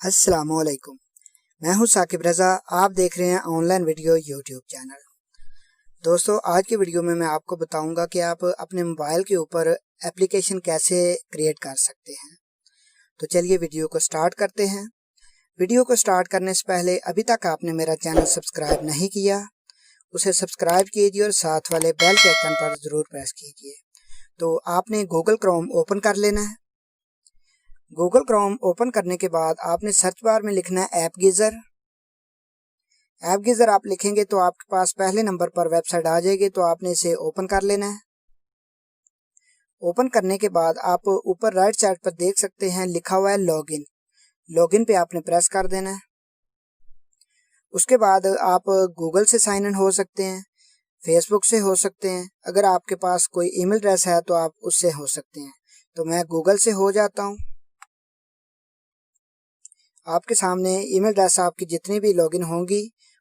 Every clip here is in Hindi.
अस्सलामुअलैकुम। मैं हूं साकिब रज़ा। आप देख रहे हैं ऑनलाइन वीडियो यूट्यूब चैनल। दोस्तों, आज की वीडियो में मैं आपको बताऊंगा कि आप अपने मोबाइल के ऊपर एप्लीकेशन कैसे क्रिएट कर सकते हैं। तो चलिए वीडियो को स्टार्ट करते हैं। वीडियो को स्टार्ट करने से पहले अभी तक आपने मेरा चैनल सब्सक्राइब नहीं किया, उसे सब्सक्राइब कीजिए और साथ वाले बेल के आइकन पर ज़रूर प्रेस कीजिए। तो आपने गूगल क्रोम ओपन कर लेना है। गूगल क्रोम ओपन करने के बाद आपने सर्च बार में लिखना है ऐप गीज़र। ऐप गीज़र आप लिखेंगे तो आपके पास पहले नंबर पर वेबसाइट आ जाएगी, तो आपने इसे ओपन कर लेना है। ओपन करने के बाद आप ऊपर राइट साइड पर देख सकते हैं लिखा हुआ है लॉगिन। लॉगिन पे आपने प्रेस कर देना है। उसके बाद आप गूगल से साइन इन हो सकते हैं, फेसबुक से हो सकते हैं। अगर आपके पास कोई ईमेल एड्रेस है तो आप उससे हो सकते हैं। तो मैं गूगल से हो जाता हूँ। आपके सामने ईमेल एड्रेस आपकी जितनी भी लॉगिन होंगी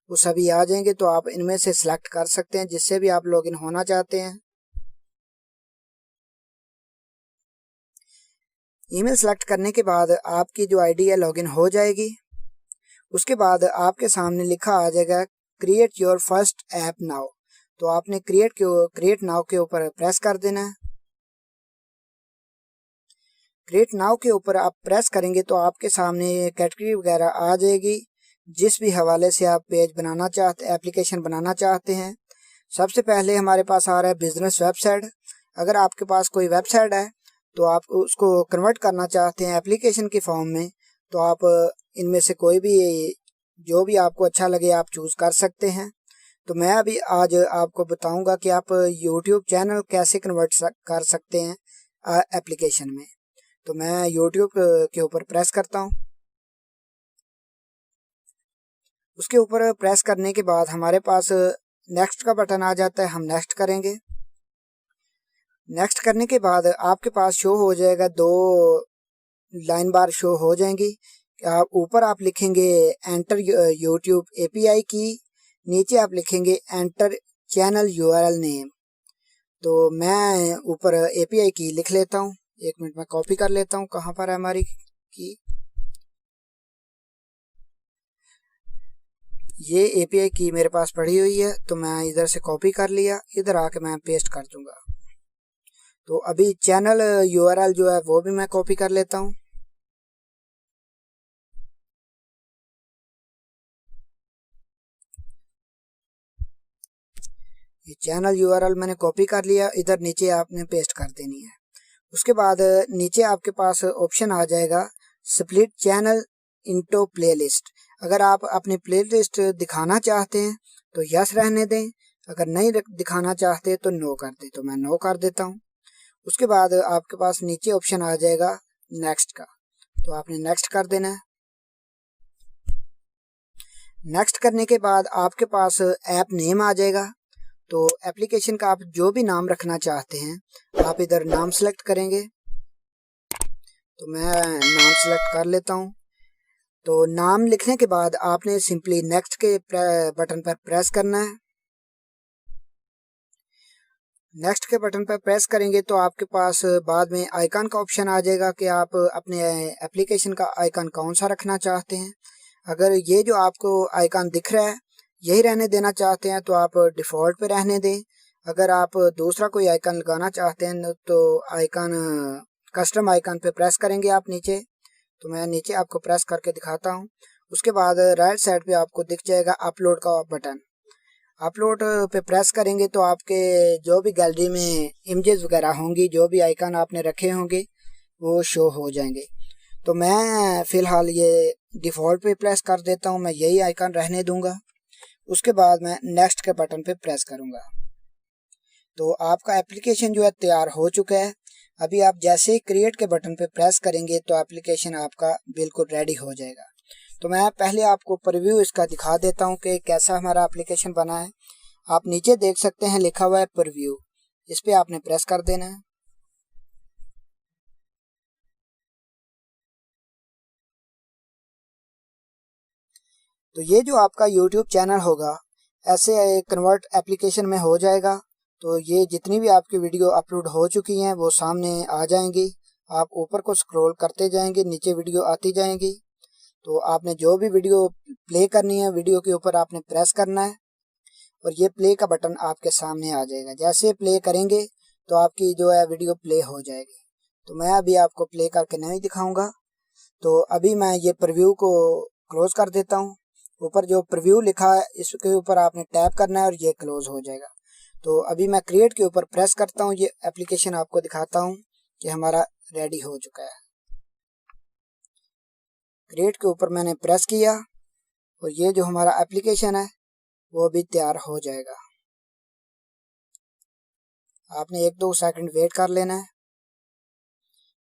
वो सभी आ जाएंगे, तो आप इनमें से सिलेक्ट कर सकते हैं जिससे भी आप लॉगिन होना चाहते हैं। ईमेल सेलेक्ट करने के बाद आपकी जो आईडी है लॉगिन हो जाएगी। उसके बाद आपके सामने लिखा आ जाएगा create your first app now. तो आपने क्रिएट नाउ के ऊपर प्रेस कर देना है। क्रिएट नाउ के ऊपर आप प्रेस करेंगे तो आपके सामने कैटेगरी वगैरह आ जाएगी, जिस भी हवाले से आप पेज बनाना चाहते, एप्लीकेशन बनाना चाहते हैं। सबसे पहले हमारे पास आ रहा है बिजनेस वेबसाइट। अगर आपके पास कोई वेबसाइट है तो आप उसको कन्वर्ट करना चाहते हैं एप्लीकेशन के फॉर्म में, तो आप इनमें से कोई भी जो भी आपको अच्छा लगे आप चूज़ कर सकते हैं। तो मैं अभी आज आपको बताऊंगा कि आप यूट्यूब चैनल कैसे कन्वर्ट कर सकते हैं एप्लीकेशन में। तो मैं यूट्यूब के ऊपर प्रेस करता हूँ। उसके ऊपर प्रेस करने के बाद हमारे पास नेक्स्ट का बटन आ जाता है। हम नेक्स्ट करेंगे। नेक्स्ट करने के बाद आपके पास शो हो जाएगा, दो लाइन बार शो हो जाएंगी। आप ऊपर आप लिखेंगे एंटर यूट्यूब एपीआई की, नीचे आप लिखेंगे एंटर चैनल यूआरएल नेम। तो मैं ऊपर एपीआई की लिख लेता हूँ। एक मिनट में कॉपी कर लेता हूँ। कहाँ पर है हमारी की? ये एपीआई की मेरे पास पड़ी हुई है, तो मैं इधर से कॉपी कर लिया, इधर आके मैं पेस्ट कर दूंगा। तो अभी चैनल यूआरएल जो है वो भी मैं कॉपी कर लेता हूँ। ये चैनल यूआरएल मैंने कॉपी कर लिया, इधर नीचे आपने पेस्ट कर देनी है। उसके बाद नीचे आपके पास ऑप्शन आ जाएगा स्प्लिट चैनल इनटू प्लेलिस्ट। अगर आप अपनी प्लेलिस्ट दिखाना चाहते हैं तो यस रहने दें, अगर नहीं दिखाना चाहते तो नो कर दें। तो मैं नो कर देता हूँ। उसके बाद आपके पास नीचे ऑप्शन आ जाएगा नेक्स्ट का, तो आपने नेक्स्ट कर देना है। नेक्स्ट करने के बाद आपके पास ऐप नेम आ जाएगा। तो एप्लीकेशन का आप जो भी नाम रखना चाहते हैं आप इधर नाम सेलेक्ट करेंगे। तो मैं नाम सेलेक्ट कर लेता हूँ। तो नाम लिखने के बाद आपने सिंपली नेक्स्ट के बटन पर प्रेस करना है। नेक्स्ट के बटन पर प्रेस करेंगे तो आपके पास बाद में आइकन का ऑप्शन आ जाएगा कि आप अपने एप्लीकेशन का आइकन कौन सा रखना चाहते हैं। अगर ये जो आपको आइकन दिख रहा है यही रहने देना चाहते हैं तो आप डिफ़ॉल्ट पे रहने दें। अगर आप दूसरा कोई आइकन लगाना चाहते हैं तो आइकन कस्टम आइकन पे प्रेस करेंगे आप नीचे। तो मैं नीचे आपको प्रेस करके दिखाता हूँ। उसके बाद राइट साइड पे आपको दिख जाएगा अपलोड का बटन। अपलोड पे प्रेस करेंगे तो आपके जो भी गैलरी में इमेजेस वगैरह होंगी, जो भी आइकन आपने रखे होंगे वो शो हो जाएंगे। तो मैं फ़िलहाल ये डिफ़ॉल्ट पे प्रेस कर देता हूँ, मैं यही आइकन रहने दूँगा। उसके बाद मैं नेक्स्ट के बटन पे प्रेस करूँगा। तो आपका एप्लीकेशन जो है तैयार हो चुका है। अभी आप जैसे ही क्रिएट के बटन पे प्रेस करेंगे तो एप्लीकेशन आपका बिल्कुल रेडी हो जाएगा। तो मैं पहले आपको प्रीव्यू इसका दिखा देता हूँ कि कैसा हमारा एप्लीकेशन बना है। आप नीचे देख सकते हैं लिखा हुआ है प्रीव्यू, इस पर आपने प्रेस कर देना है। तो ये जो आपका YouTube चैनल होगा ऐसे कन्वर्ट एप्लीकेशन में हो जाएगा। तो ये जितनी भी आपकी वीडियो अपलोड हो चुकी हैं वो सामने आ जाएंगी। आप ऊपर को स्क्रॉल करते जाएंगे, नीचे वीडियो आती जाएंगी। तो आपने जो भी वीडियो प्ले करनी है, वीडियो के ऊपर आपने प्रेस करना है और ये प्ले का बटन आपके सामने आ जाएगा। जैसे प्ले करेंगे तो आपकी जो है वीडियो प्ले हो जाएगी। तो मैं अभी आपको प्ले करके नहीं दिखाऊंगा। तो अभी मैं ये प्रीव्यू को क्लोज कर देता हूँ। ऊपर जो प्रीव्यू लिखा है इसके ऊपर आपने टैप करना है और ये क्लोज हो जाएगा। तो अभी मैं क्रिएट के ऊपर प्रेस करता हूँ, ये एप्लीकेशन आपको दिखाता हूँ कि हमारा रेडी हो चुका है। क्रिएट के ऊपर मैंने प्रेस किया और ये जो हमारा एप्लीकेशन है वो भी तैयार हो जाएगा। आपने 1-2 सेकंड वेट कर लेना है।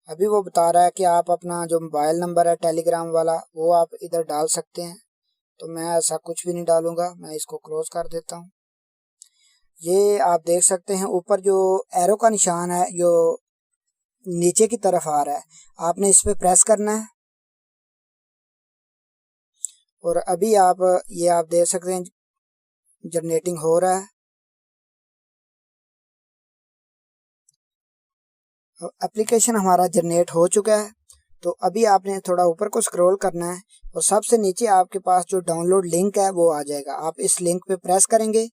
अभी वो बता रहा है कि आप अपना जो मोबाइल नंबर है टेलीग्राम वाला वो आप इधर डाल सकते हैं। तो मैं ऐसा कुछ भी नहीं डालूंगा, मैं इसको क्लोज कर देता हूँ। ये आप देख सकते हैं ऊपर जो एरो का निशान है जो नीचे की तरफ आ रहा है, आपने इस पे प्रेस करना है और अभी ये आप देख सकते हैं जनरेटिंग हो रहा है। एप्लीकेशन हमारा जनरेट हो चुका है। तो अभी आपने थोड़ा ऊपर को स्क्रॉल करना है और सबसे नीचे आपके पास जो डाउनलोड लिंक है वो आ जाएगा। आप इस लिंक पे प्रेस करेंगे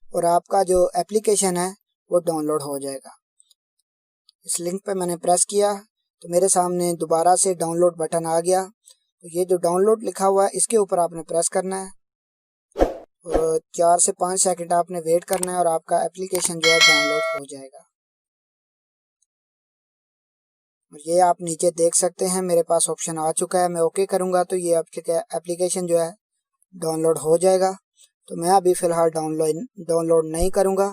और आपका जो एप्लीकेशन है वो डाउनलोड हो जाएगा। इस लिंक पे मैंने प्रेस किया तो मेरे सामने दोबारा से डाउनलोड बटन आ गया। तो ये जो डाउनलोड लिखा हुआ है इसके ऊपर आपने प्रेस करना है और 4 से 5 सेकंड आपने वेट करना है और आपका एप्लीकेशन जो है डाउनलोड हो जाएगा। और ये आप नीचे देख सकते हैं मेरे पास ऑप्शन आ चुका है। मैं ओके करूंगा तो ये आपके एप्लीकेशन जो है डाउनलोड हो जाएगा। तो मैं अभी फ़िलहाल डाउनलोड नहीं करूंगा।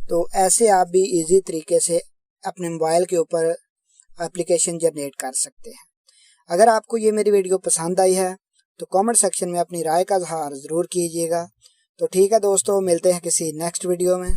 तो ऐसे आप भी इजी तरीके से अपने मोबाइल के ऊपर एप्लीकेशन जनरेट कर सकते हैं। अगर आपको ये मेरी वीडियो पसंद आई है तो कमेंट सेक्शन में अपनी राय का इज़हार ज़रूर कीजिएगा। तो ठीक है दोस्तों, मिलते हैं किसी नेक्स्ट वीडियो में।